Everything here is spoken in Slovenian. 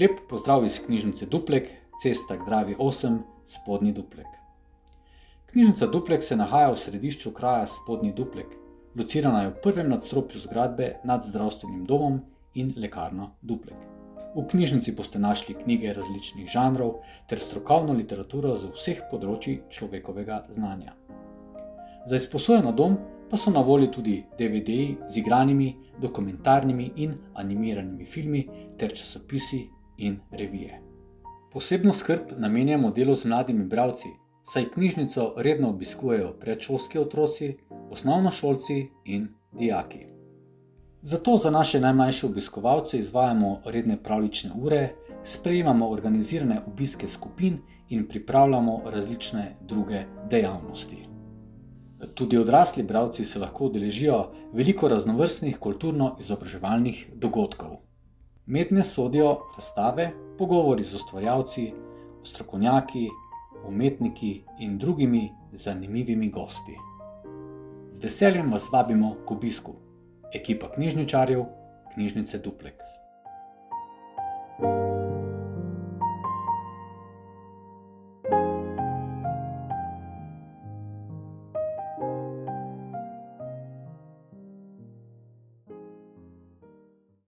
Lep pozdrav iz knjižnice Duplek, cesta k Dravi 8, Spodnji Duplek. Knjižnica Duplek se nahaja v središču kraja Spodnji Duplek. Locirana je v prvem nadstropju zgradbe nad zdravstvenim domom in lekarno Duplek. V knjižnici boste našli knjige različnih žanrov ter strokovno literaturo z vseh področij človekovega znanja. Za izposojo na dom pa so na voljo tudi DVD-ji z igranimi, dokumentarnimi in animiranimi filmi ter časopisi in revije. Posebno skrb namenjamo delu z mladimi bralci, saj knjižnico redno obiskujejo predšolski otroci, osnovnošolci in dijaki. Zato za naše najmlajše obiskovalce izvajamo redne pravljične ure, sprejemamo organizirane obiske skupin in pripravljamo različne druge dejavnosti. Tudi odrasli bralci se lahko udeležijo veliko raznovrstnih kulturno-izobraževalnih dogodkov. Mednje sodijo razstave, pogovori z ustvarjalci, strokovnjaki, umetniki in drugimi zanimivimi gosti. Z veseljem vas vabimo k obisku. Ekipa knjižničarjev, knjižnice Duplek.